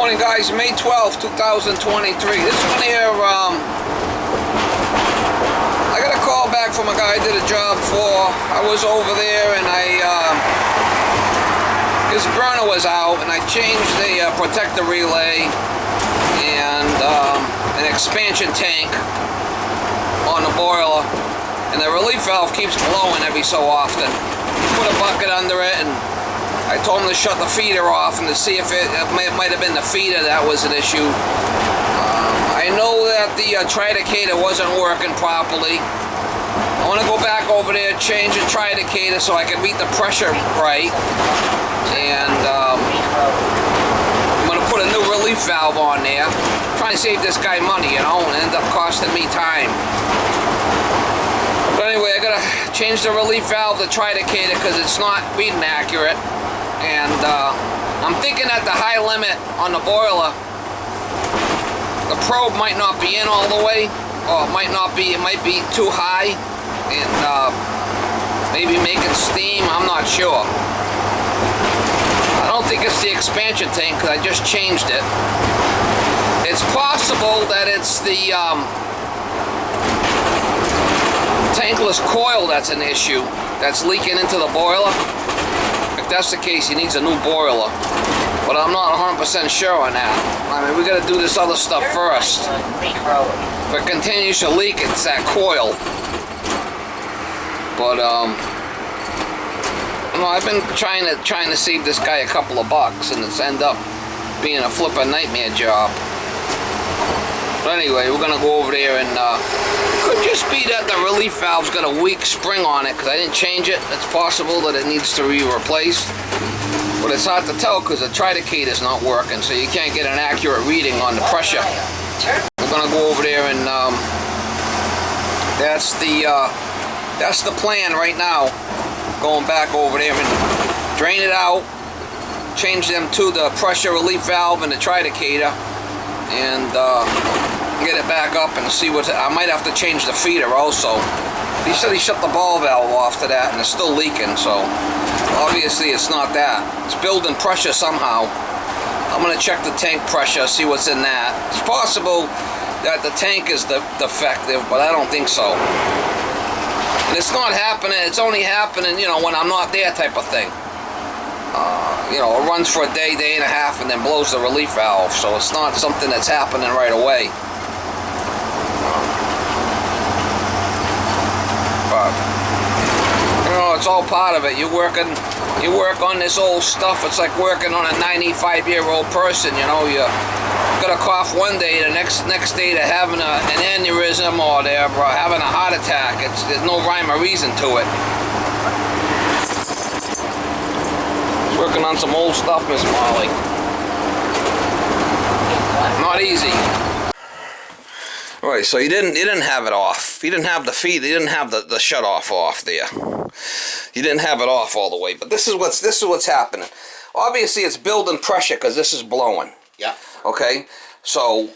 Morning, guys. May 12th, 2023. This one here, I got a call back from a guy I did a job for. I was over there and his burner was out and I changed the protector relay and an expansion tank on the boiler, and the relief valve keeps blowing every so often. Put a bucket under it and I told him to shut the feeder off and to see if it might have been the feeder that was an issue. I know that the tridicator wasn't working properly. I want to go back over there, change the tridicator so I can read the pressure right. And I'm going to put a new relief valve on there. I'm trying to save this guy money, you know, and end up costing me time. But anyway, I got to change the relief valve, the tridicator, because it's not reading accurate. And I'm thinking at the high limit on the boiler, the probe might not be in all the way, or it might be too high, and maybe making steam, I'm not sure. I don't think it's the expansion tank, because I just changed it. It's possible that it's the tankless coil that's an issue, that's leaking into the boiler. If that's the case, he needs a new boiler, but I'm not 100% sure on that. I mean, we got to do this other stuff first. If it continues to leak, it's that coil. But no, I've been trying to save this guy a couple of bucks, and it's end up being a flippin' nightmare job. But anyway, we're gonna go over there, and could just be that the relief valve's got a weak spring on it because I didn't change it. It's possible that it needs to be replaced, but it's hard to tell because the tridicator's not working, so you can't get an accurate reading on the pressure. We're gonna go over there, and that's the plan right now. Going back over there and drain it out, change them to the pressure relief valve and the tridicator, and get it back up and see what. I might have to change the feeder also. He said he shut the ball valve off to that and it's still leaking, so obviously it's not that. It's building pressure somehow. I'm going to check the tank pressure, see what's in that. It's possible that the tank is defective, but I don't think so. And it's not happening, it's only happening, you know, when I'm not there type of thing. You know, it runs for a day, day and a half, and then blows the relief valve, so it's not something that's happening right away. But, you know, it's all part of it. You work on this old stuff, it's like working on a 95-year-old person, you know. You got a cough one day, the next day they're having an aneurysm, or they're having a heart attack. There's no rhyme or reason to it. Working on some old stuff, Miss Molly. Not easy. Alright, so you didn't have it off. You didn't have the feed. You didn't have the shut off there. You didn't have it off all the way. But this is what's happening. Obviously, it's building pressure because this is blowing. Yeah. Okay. So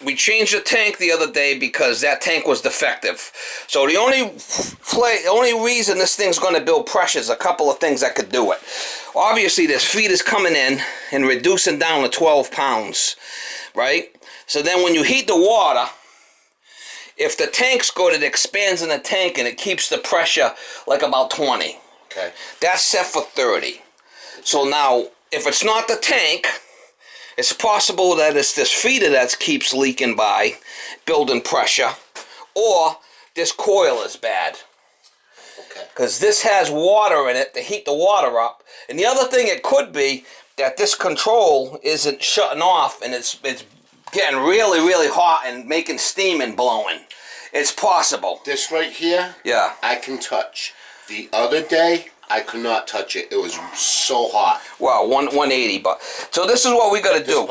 we changed the tank the other day because that tank was defective. So the only reason this thing's going to build pressure is a couple of things that could do it. Obviously, this feed is coming in and reducing down to 12 pounds, right? So then when you heat the water, if the tank's good, it expands in the tank and it keeps the pressure like about 20. Okay. That's set for 30. So now, if it's not the tank, it's possible that it's this feeder that keeps leaking by, building pressure, or this coil is bad. Because this has water in it to heat the water up. And the other thing it could be that this control isn't shutting off and it's getting really, really hot and making steam and blowing. It's possible. This right here, yeah, I can touch. The other day, I could not touch it. It was so hot. Well, 180, but so this is what we got to do.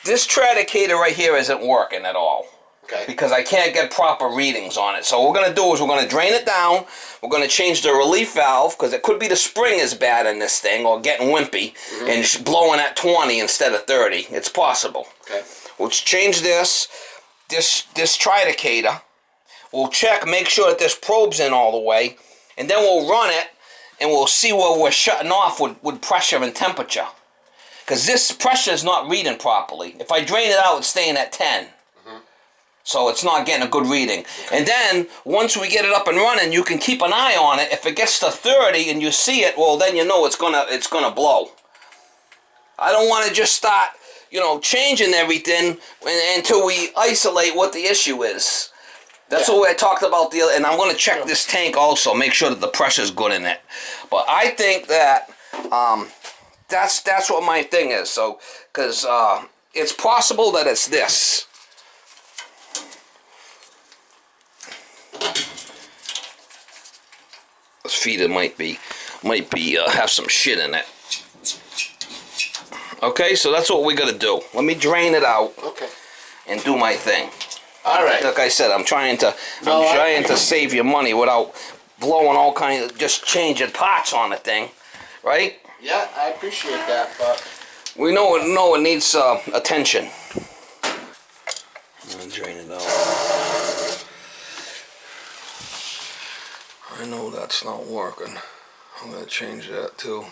This tridicator right here isn't working at all. Okay. Because I can't get proper readings on it. So what we're going to do is we're going to drain it down. We're going to change the relief valve because it could be the spring is bad in this thing or getting wimpy and blowing at 20 instead of 30. It's possible. Okay. We'll change this tridicator. We'll check, make sure that this probe's in all the way, and then we'll run it and we'll see where we're shutting off with pressure and temperature. because this pressure is not reading properly. If I drain it out, it's staying at 10. So it's not getting a good reading. And then, once we get it up and running, you can keep an eye on it. If it gets to 30 and you see it, well, then you know it's gonna blow. I don't want to just start, changing everything until we isolate what the issue is. That's what I talked about and I'm going to check this tank also, make sure that the pressure's good in it. But I think that that's what my thing is. So, because it's possible that it's this. This feeder might be have some shit in it. Okay, so that's what we got to do. Let me drain it out. Okay. And do my thing. All right. Like I said, I'm trying to save you money without blowing all kinds of, just changing parts on the thing, right? Yeah, I appreciate that, but we know it needs attention. I'm gonna drain it out. I know that's not working. I'm gonna change that too.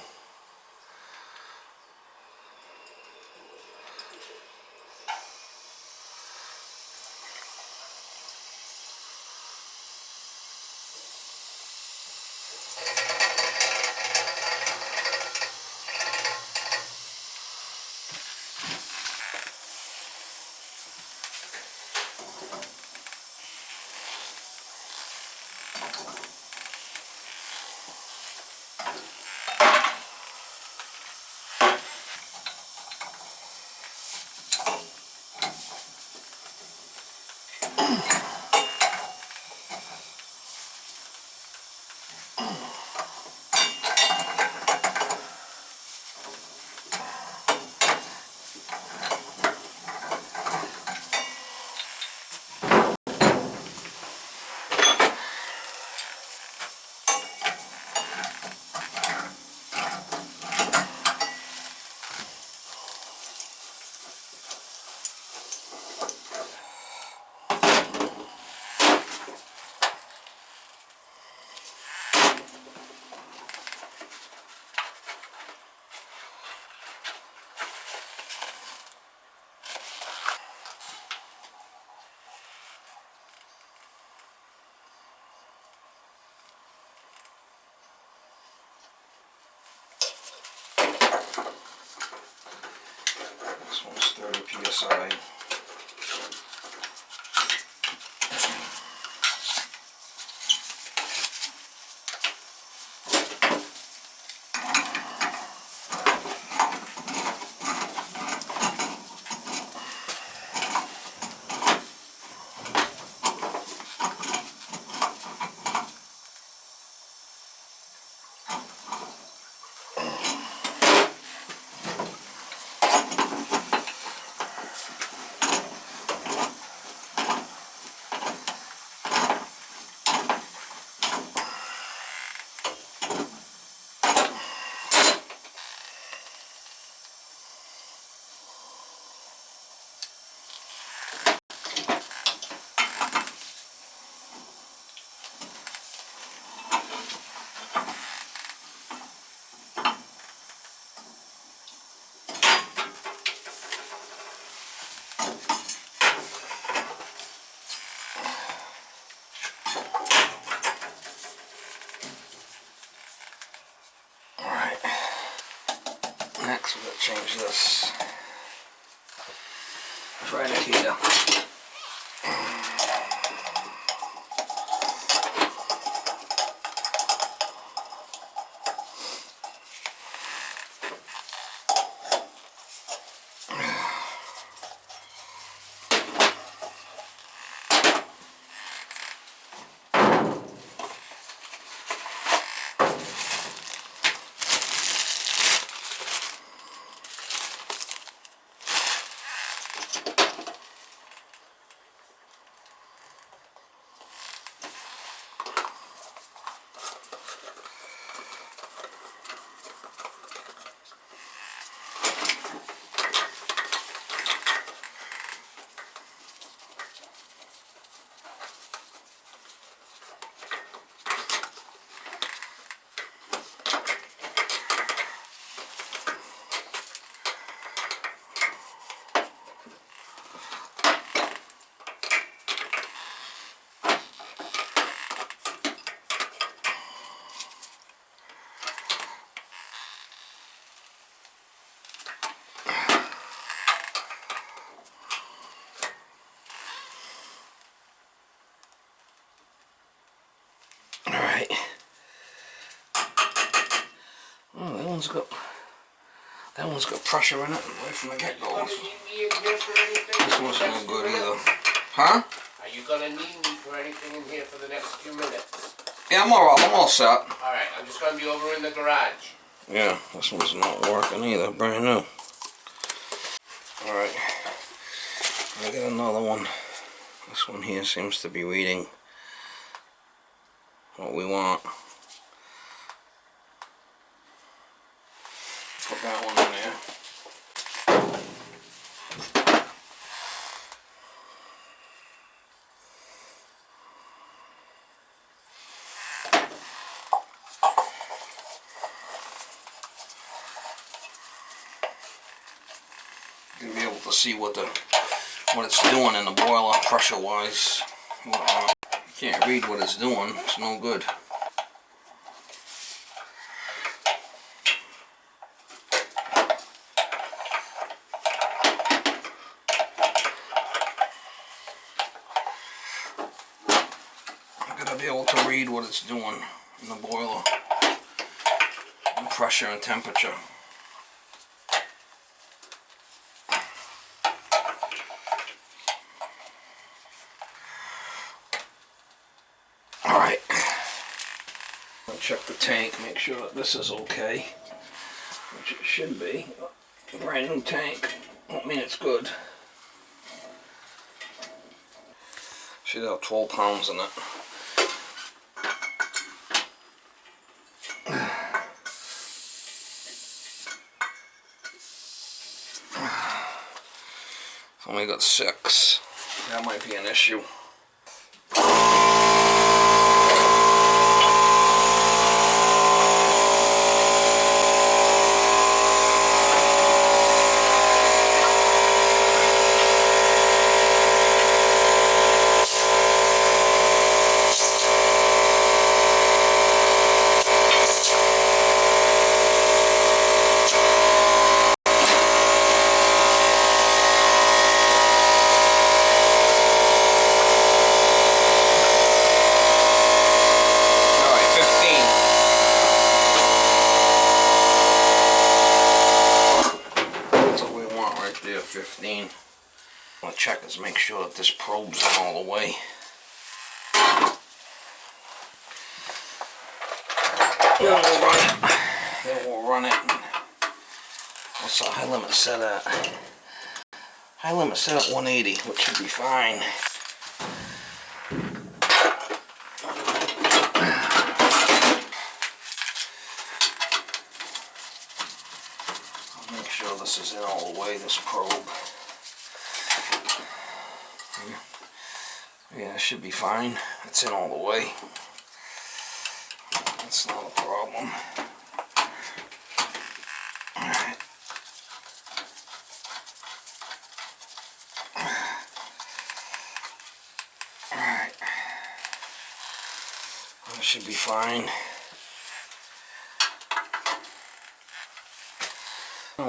This one's 30 psi. Next, we're going to change this. Right here. one's got pressure in it right from the get-go. This one's no good either. Huh? Are you gonna need me for anything in here for the next few minutes? Yeah, I'm alright. I'm all set. Alright, I'm just gonna be over in the garage. Yeah, this one's not working either. Brand new. Alright. I got another one. This one here seems to be reading what we want. Put that one in there. You'll be able to see what it's doing in the boiler pressure wise. You can't read what it's doing. It's no good. I gotta be able to read what it's doing in the boiler, and pressure and temperature. Alright, I'll check the tank, make sure that this is okay, which it should be. A brand new tank, don't mean it's good. Should have 12 pounds in it. Only got 6. That might be an issue. There, 15. I'm going to check is make sure that this probe's in all the way. Then we'll run it. Then we'll run it. What's the high limit set at? High limit set at 180, which should be fine. Make sure this is in all the way, this probe. Yeah, it should be fine. It's in all the way. That's not a problem. Alright. Alright. That should be fine.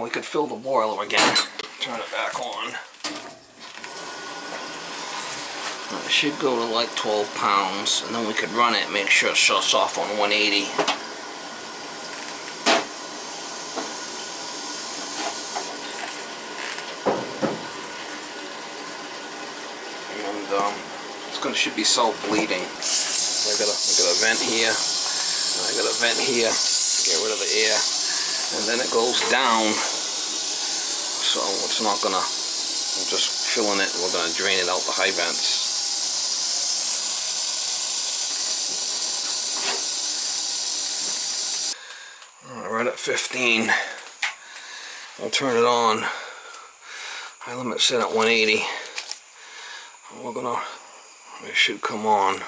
We could fill the boiler again. Turn it back on. It should go to like 12 pounds, and then we could run it, make sure it shuts off on 180. And should be self-bleeding. I got a vent here, and I got a vent here. Get rid of the air. And then it goes down, so it's not gonna, I'm just filling it, we're gonna drain it out the high vents. Alright, right at 15, we'll turn it on. High limit set at 180, and we're gonna, it should come on.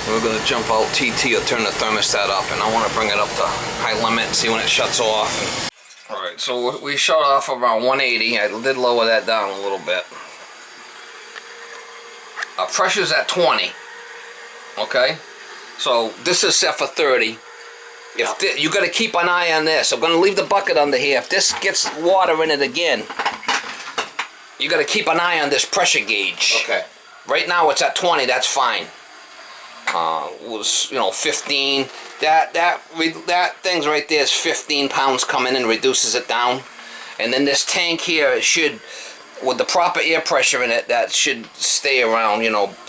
We're going to jump out TT or turn the thermostat up, and I want to bring it up to high limit and see when it shuts off. Alright, so we shut off around 180. I did lower that down a little bit. Our pressure's at 20. Okay? So this is set for 30. You got to keep an eye on this. I'm going to leave the bucket under here. If this gets water in it again, you got to keep an eye on this pressure gauge. Okay. Right now it's at 20. That's fine. Was 15. That thing's right there is 15 pounds coming in, reduces it down, and then this tank here, it should, with the proper air pressure in it, that should stay around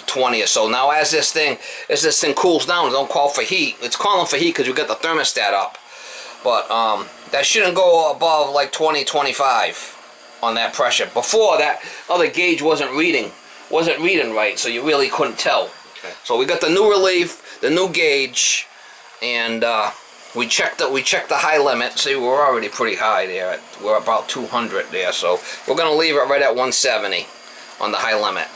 20 or so. Now as this thing cools down, it don't call for heat. It's calling for heat because we got the thermostat up, but that shouldn't go above like 20, 25 on that pressure. Before, that other gauge wasn't reading right, so you really couldn't tell. Okay. So we got the new relief, the new gauge, and we checked the high limit. See, we're already pretty high there. We're about 200 there, so we're gonna leave it right at 170 on the high limit.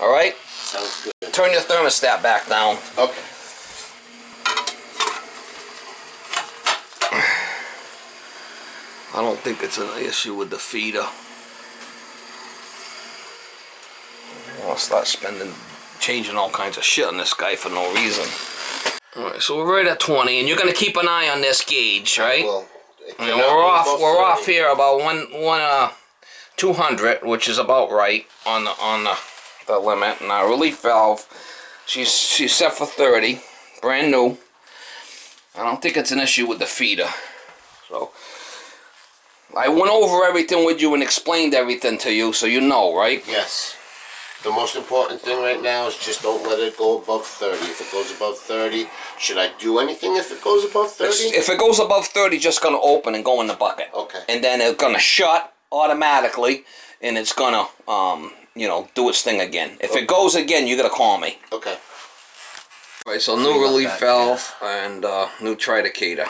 All right. Sounds good. Turn your thermostat back down. Okay. I don't think it's an issue with the feeder. I'll start changing all kinds of shit on this guy for no reason. Alright, so we're right at 20, and you're gonna keep an eye on this gauge, right? Well, and we're off here about 200, which is about right on the limit. And our relief valve, she's set for 30, brand new. I don't think it's an issue with the feeder. So I went over everything with you and explained everything to you, so you know, right? Yes. The most important thing right now is just don't let it go above 30. If it goes above 30, should I do anything if it goes above 30? If it goes above 30, just going to open and go in the bucket. Okay. And then it's going to shut automatically, and it's going to, do its thing again. If it goes again, you got to call me. Okay. All right, so new relief valve and new tridicator.